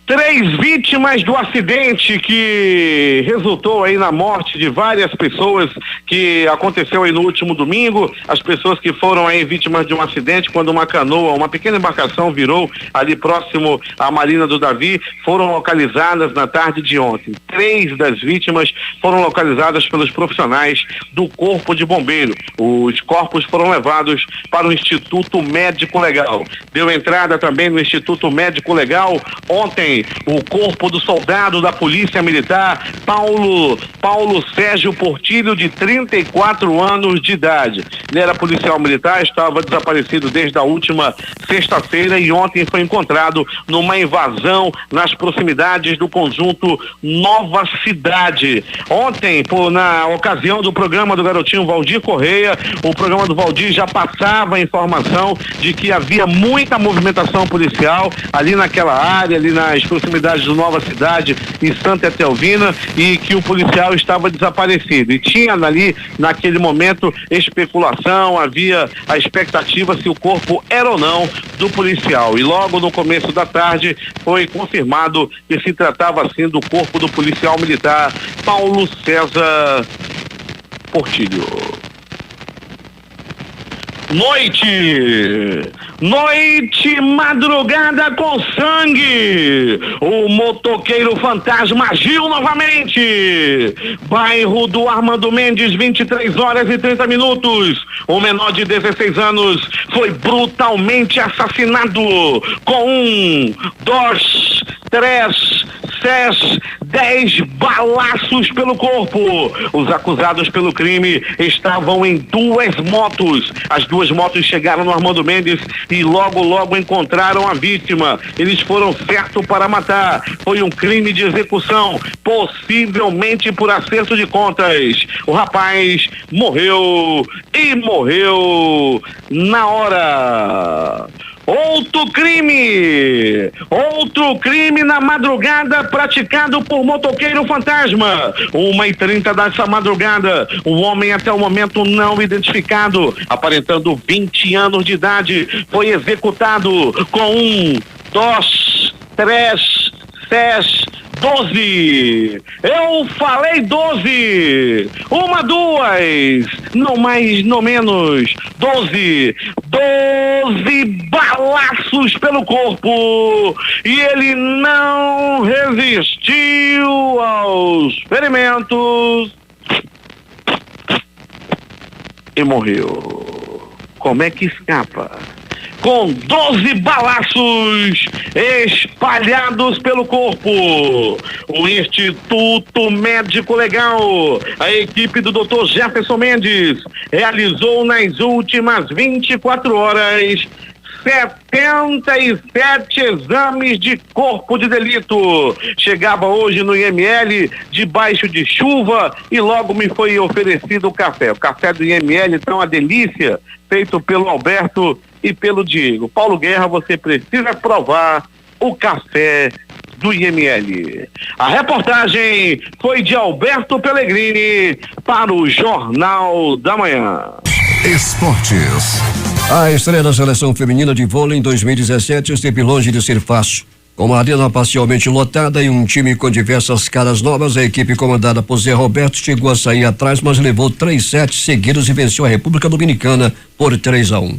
3 vítimas do acidente que resultou aí na morte de várias pessoas, que aconteceu aí no último domingo. As pessoas que foram aí vítimas de um acidente quando uma canoa, uma pequena embarcação virou ali próximo à Marina do Davi, foram localizadas na tarde de ontem. 3 das vítimas foram localizadas pelos profissionais do Corpo de Bombeiro. Os corpos foram levados para o Instituto Médico Legal. Deu entrada também no Instituto Médico Legal ontem o corpo do soldado da Polícia Militar, Paulo Sérgio Portilho, de 34 anos de idade. Ele era policial militar, estava desaparecido desde a última sexta-feira e ontem foi encontrado numa invasão nas proximidades do conjunto Nova Cidade. Ontem, na ocasião do programa do garotinho Valdir Correia, o programa do Valdir já passava a informação de que havia muita movimentação policial ali naquela área, ali nas proximidades do Nova Cidade e Santa Etelvina, e que o policial estava desaparecido. E tinha ali, naquele momento, especulação, havia a expectativa se o corpo era ou não do policial. E logo no começo da tarde foi confirmado que se tratava assim do corpo do policial militar Paulo César Portilho. Noite, madrugada com sangue. O motoqueiro fantasma agiu novamente. Bairro do Armando Mendes, 23 horas e 30 minutos. Um menor de 16 anos foi brutalmente assassinado com um Dodge 10 balaços pelo corpo. Os acusados pelo crime estavam em 2 motos. As 2 motos chegaram no Armando Mendes e logo encontraram a vítima. Eles foram certos para matar. Foi um crime de execução, possivelmente por acerto de contas. O rapaz morreu na hora. Outro crime na madrugada praticado por motoqueiro fantasma. 1h30 dessa madrugada, um homem até o momento não identificado, aparentando 20 anos de idade, foi executado com 1, 2, 3, 6, 12. Eu falei 12. 1, 2, não mais, não menos. 12 balaços pelo corpo. E ele não resistiu aos ferimentos e morreu. Como é que escapa? Com 12 balaços espalhados pelo corpo. O Instituto Médico Legal, a equipe do Dr. Jefferson Mendes, realizou nas últimas 24 horas 77 exames de corpo de delito. Chegava hoje no IML debaixo de chuva e logo me foi oferecido o café. O café do IML tá uma delícia, feito pelo Alberto e pelo Diego. Paulo Guerra, você precisa provar o café do IML. A reportagem foi de Alberto Pellegrini para o Jornal da Manhã. Esportes. A estreia da seleção feminina de vôlei em 2017 esteve longe de ser fácil. Com uma arena parcialmente lotada e um time com diversas caras novas, a equipe comandada por Zé Roberto chegou a sair atrás, mas levou 3 sets seguidos e venceu a República Dominicana por 3-1.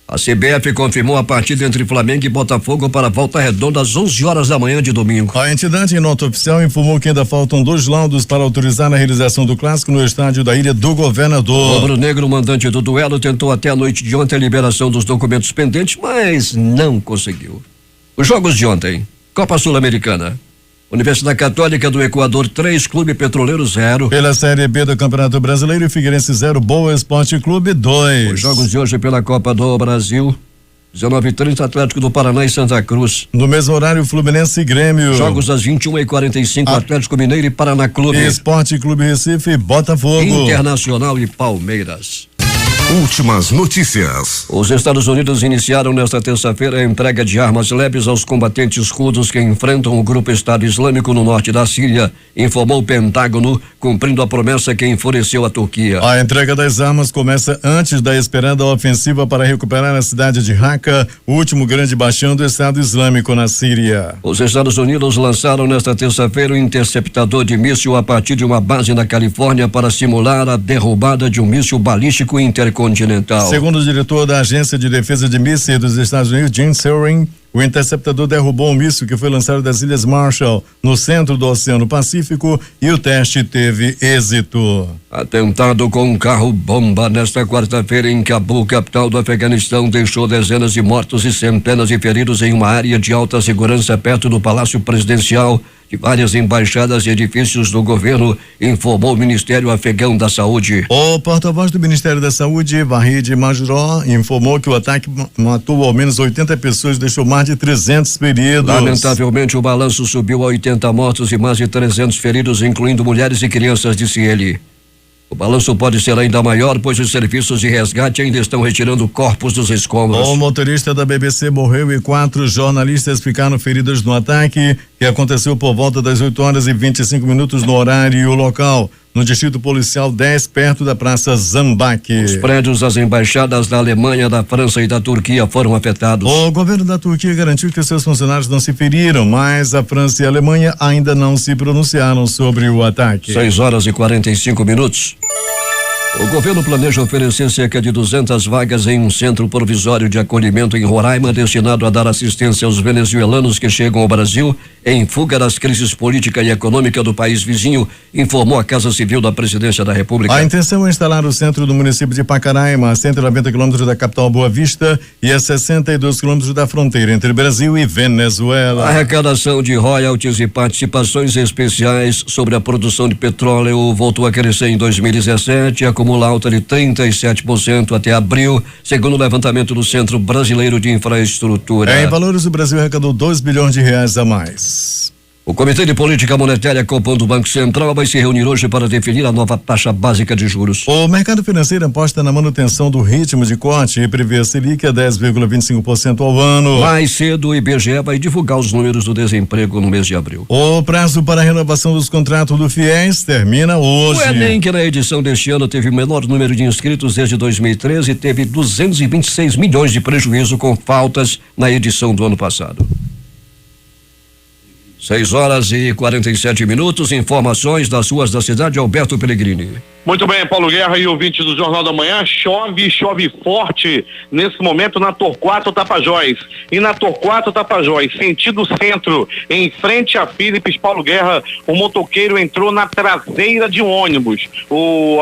A CBF confirmou a partida entre Flamengo e Botafogo para a Volta Redonda às 11 horas da manhã de domingo. A entidade, em nota oficial, informou que ainda faltam 2 laudos para autorizar a realização do clássico no estádio da Ilha do Governador. O rubro-negro, mandante do duelo, tentou até a noite de ontem a liberação dos documentos pendentes, mas não conseguiu. Os jogos de ontem: Copa Sul-Americana, Universidade Católica do Equador 3, Clube Petroleiro 0. Pela Série B do Campeonato Brasileiro, Figueirense 0, Boa Esporte Clube 2. Os jogos de hoje pela Copa do Brasil: 19h30, Atlético do Paraná e Santa Cruz. No mesmo horário, Fluminense e Grêmio. Jogos às 21h45, Atlético Mineiro e Paraná Clube. Esporte Clube Recife, Botafogo. Internacional e Palmeiras. Últimas notícias. Os Estados Unidos iniciaram nesta terça-feira a entrega de armas leves aos combatentes curdos que enfrentam o grupo Estado Islâmico no norte da Síria, informou o Pentágono, cumprindo a promessa que enfureceu a Turquia. A entrega das armas começa antes da esperada ofensiva para recuperar a cidade de Raqqa, o último grande bastião do Estado Islâmico na Síria. Os Estados Unidos lançaram nesta terça-feira um interceptador de míssil a partir de uma base na Califórnia para simular a derrubada de um míssil balístico intercontinental. Segundo o diretor da Agência de Defesa de Mísseis dos Estados Unidos, Jim Sewering, o interceptador derrubou um míssil que foi lançado das Ilhas Marshall, no centro do Oceano Pacífico, e o teste teve êxito. Atentado com um carro-bomba nesta quarta-feira em Cabul, capital do Afeganistão, deixou dezenas de mortos e centenas de feridos em uma área de alta segurança perto do Palácio Presidencial, de várias embaixadas e edifícios do governo, informou o Ministério Afegão da Saúde. O porta-voz do Ministério da Saúde, Wahid Majroh, informou que o ataque matou ao menos 80 pessoas e deixou mais de 300 feridos. Lamentavelmente, o balanço subiu a 80 mortos e mais de 300 feridos, incluindo mulheres e crianças, disse ele. O balanço pode ser ainda maior, pois os serviços de resgate ainda estão retirando corpos dos escombros. O motorista da BBC morreu e 4 jornalistas ficaram feridos no ataque, que aconteceu por volta das 8h25 no horário e o local, no distrito policial 10, perto da Praça Zambak. Os prédios das embaixadas da Alemanha, da França e da Turquia foram afetados. O governo da Turquia garantiu que seus funcionários não se feriram, mas a França e a Alemanha ainda não se pronunciaram sobre o ataque. 6h45. O governo planeja oferecer cerca de 200 vagas em um centro provisório de acolhimento em Roraima, destinado a dar assistência aos venezuelanos que chegam ao Brasil em fuga das crises política e econômica do país vizinho, informou a Casa Civil da Presidência da República. A intenção é instalar o centro do município de Pacaraima, a 190 quilômetros da capital Boa Vista e a 62 quilômetros da fronteira entre Brasil e Venezuela. A arrecadação de royalties e participações especiais sobre a produção de petróleo voltou a crescer em 2017 e acumula alta de 37% até abril, segundo o levantamento do Centro Brasileiro de Infraestrutura. Em valores, o Brasil arrecadou R$2 bilhões a mais. O Comitê de Política Monetária, compondo o Banco Central, vai se reunir hoje para definir a nova taxa básica de juros. O mercado financeiro aposta na manutenção do ritmo de corte e prevê a Selic a 10,25% ao ano. Mais cedo, o IBGE vai divulgar os números do desemprego no mês de abril. O prazo para a renovação dos contratos do FIES termina hoje. O Enem, que na edição deste ano teve o menor número de inscritos desde 2013, teve 226 milhões de prejuízo com faltas na edição do ano passado. 6h47, informações das ruas da cidade, Alberto Pellegrini. Muito bem, Paulo Guerra e ouvinte do Jornal da Manhã, chove forte nesse momento na Torquato Tapajós. E na Torquato Tapajós, sentido centro, em frente a Philips, Paulo Guerra, o motoqueiro entrou na traseira de um ônibus.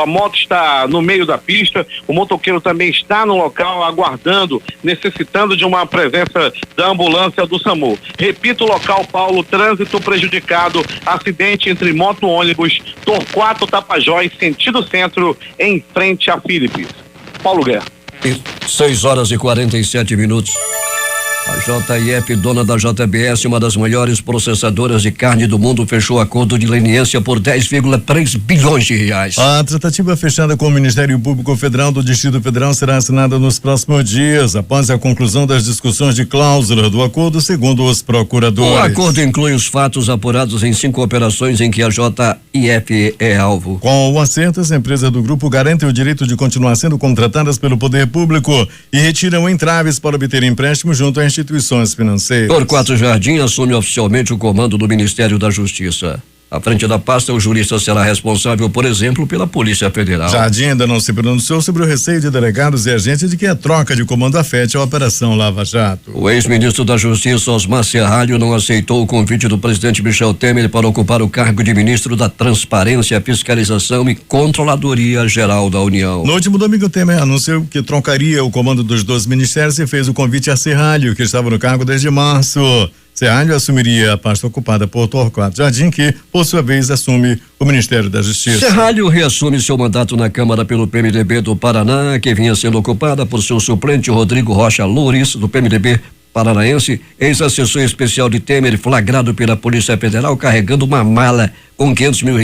A moto está no meio da pista, o motoqueiro também está no local aguardando, necessitando de uma presença da ambulância do SAMU. Repito o local, Paulo, trânsito prejudicado, acidente entre moto e ônibus, Torquato Tapajós, sentido centro, em frente a Philips. Paulo Guerra. 6h47. A JIF, dona da JBS, uma das maiores processadoras de carne do mundo, fechou acordo de leniência por 10,3 bilhões de reais. A tratativa fechada com o Ministério Público Federal do Distrito Federal será assinada nos próximos dias, após a conclusão das discussões de cláusula do acordo, segundo os procuradores. O acordo inclui os fatos apurados em 5 operações em que a JIF é alvo. Com o acerto, as empresas do grupo garantem o direito de continuar sendo contratadas pelo poder público e retiram entraves para obter empréstimo junto a instituições financeiras. Torquato Jardim assume oficialmente o comando do Ministério da Justiça. À frente da pasta, o jurista será responsável, por exemplo, pela Polícia Federal. Jardim ainda não se pronunciou sobre o receio de delegados e agentes de que a troca de comando afete a Operação Lava Jato. O ex-ministro da Justiça, Osmar Serralho, não aceitou o convite do presidente Michel Temer para ocupar o cargo de ministro da Transparência, Fiscalização e Controladoria Geral da União. No último domingo, Temer anunciou que trocaria o comando dos 2 ministérios e fez o convite a Serralho, que estava no cargo desde março. Serralho assumiria a pasta ocupada por Torquato Jardim, que, por sua vez, assume o Ministério da Justiça. Serralho reassume seu mandato na Câmara pelo PMDB do Paraná, que vinha sendo ocupada por seu suplente Rodrigo Rocha Loures, do PMDB paranaense, ex-assessor especial de Temer, flagrado pela Polícia Federal carregando uma mala com R$500 mil,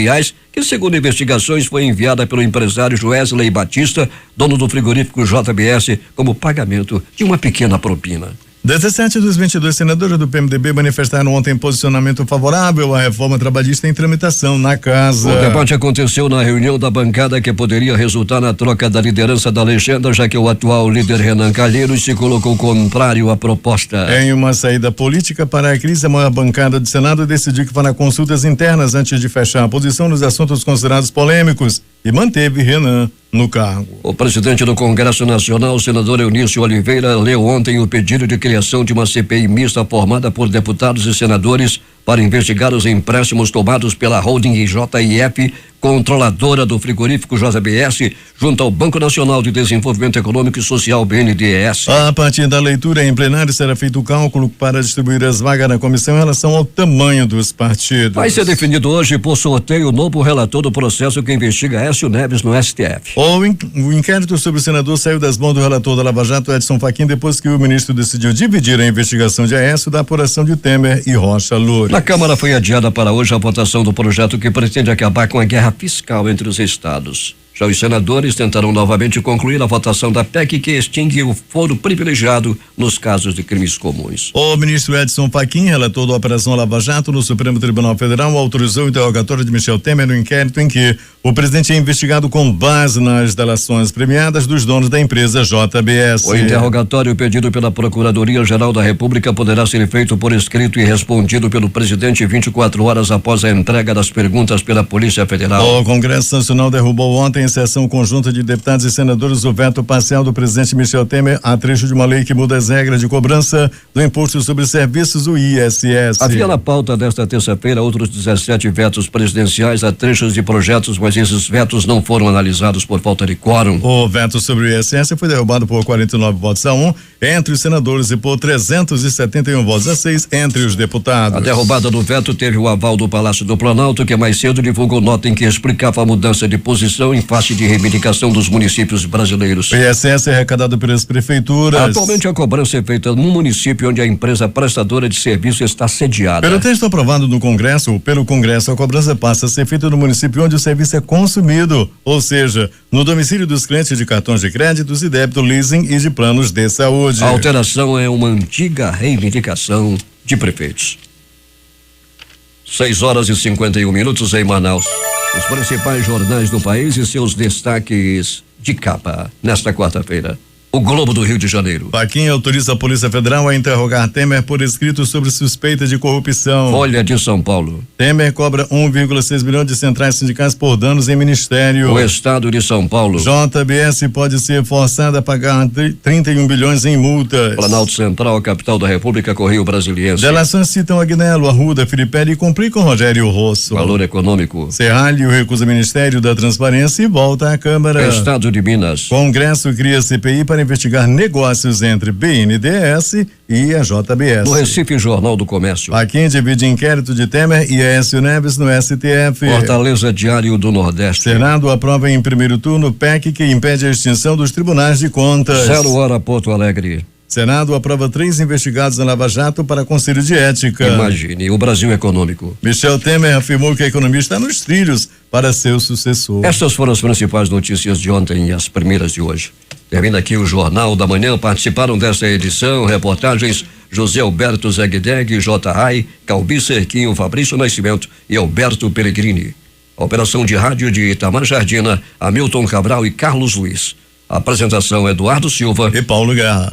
que, segundo investigações, foi enviada pelo empresário Joesley Batista, dono do frigorífico JBS, como pagamento de uma pequena propina. 17 dos 22 senadores do PMDB manifestaram ontem posicionamento favorável à reforma trabalhista em tramitação na casa. O debate aconteceu na reunião da bancada, que poderia resultar na troca da liderança da legenda, já que o atual líder Renan Calheiros se colocou contrário à proposta. Em uma saída política para a crise, a maior bancada do Senado decidiu que fará consultas internas antes de fechar a posição nos assuntos considerados polêmicos e manteve Renan no cargo. O presidente do Congresso Nacional, o senador Eunício Oliveira, leu ontem o pedido de criação de uma CPI mista formada por deputados e senadores para investigar os empréstimos tomados pela holding JIF, controladora do frigorífico JBS, junto ao Banco Nacional de Desenvolvimento Econômico e Social, BNDES. A partir da leitura em plenário será feito o cálculo para distribuir as vagas na comissão em relação ao tamanho dos partidos. Vai ser definido hoje por sorteio o novo relator do processo que investiga Aécio Neves no STF. O inquérito sobre o senador saiu das mãos do relator da Lava Jato, Edson Fachin, depois que o ministro decidiu dividir a investigação de Aécio da apuração de Temer e Rocha Loures. Na Câmara foi adiada para hoje a votação do projeto que pretende acabar com a guerra fiscal entre os estados. Já os senadores tentarão novamente concluir a votação da PEC que extingue o foro privilegiado nos casos de crimes comuns. O ministro Edson Fachin, relator da Operação Lava Jato no Supremo Tribunal Federal, autorizou o interrogatório de Michel Temer no inquérito em que o presidente é investigado com base nas delações premiadas dos donos da empresa JBS. O interrogatório pedido pela Procuradoria-Geral da República poderá ser feito por escrito e respondido pelo presidente 24 horas após a entrega das perguntas pela Polícia Federal. O Congresso Nacional derrubou ontem em sessão conjunta de deputados e senadores o veto parcial do presidente Michel Temer a trecho de uma lei que muda as regras de cobrança do imposto sobre serviços, o ISS. Havia na pauta desta terça-feira outros 17 vetos presidenciais a trechos de projetos, mas esses vetos não foram analisados por falta de quórum. O veto sobre o ISS foi derrubado por 49 votos a 1 entre os senadores e por 371 votos a 6 entre os deputados. A derrubada do veto teve o aval do Palácio do Planalto, que mais cedo divulgou nota em que explicava a mudança de posição em face de reivindicação dos municípios brasileiros. O ISS é arrecadado pelas prefeituras. Atualmente a cobrança é feita no município onde a empresa prestadora de serviço está sediada. Pelo texto aprovado no Congresso, pelo Congresso, a cobrança passa a ser feita no município onde o serviço é consumido, ou seja, no domicílio dos clientes de cartões de créditos e débito, leasing e de planos de saúde. A alteração é uma antiga reivindicação de prefeitos. 6h51 em Manaus. Os principais jornais do país e seus destaques de capa nesta quarta-feira. O Globo do Rio de Janeiro. Paquim autoriza a Polícia Federal a interrogar Temer por escrito sobre suspeita de corrupção. Folha de São Paulo. Temer cobra 1,6 bilhão de centrais sindicais por danos em ministério. O Estado de São Paulo. JBS pode ser forçada a pagar 31 bilhões em multas. Planalto Central, capital da República, Correio Brasiliense. Delações citam Agnello, Arruda, Filipelli e complicam Rogério Rosso. Valor econômico. Serralho recusa o Ministério da Transparência e volta à Câmara. Estado de Minas. Congresso cria CPI para investigar negócios entre BNDES e a JBS. No Recife, Jornal do Comércio. Paquim divide inquérito de Temer e Aécio Neves no STF. Fortaleza, Diário do Nordeste. Senado aprova em primeiro turno PEC que impede a extinção dos tribunais de contas. 0h, Porto Alegre. Senado aprova 3 investigados na Lava Jato para Conselho de Ética. Imagine, o Brasil econômico. Michel Temer afirmou que a economia está nos trilhos para seu sucessor. Estas foram as principais notícias de ontem e as primeiras de hoje. Termina aqui o Jornal da Manhã. Participaram desta edição reportagens José Alberto Zegdeg, J. Rai, Calbi Cerquinho, Fabrício Nascimento e Alberto Pellegrini. A operação de rádio de Itamar Jardina, Hamilton Cabral e Carlos Luiz. A apresentação Eduardo Silva e Paulo Guerra.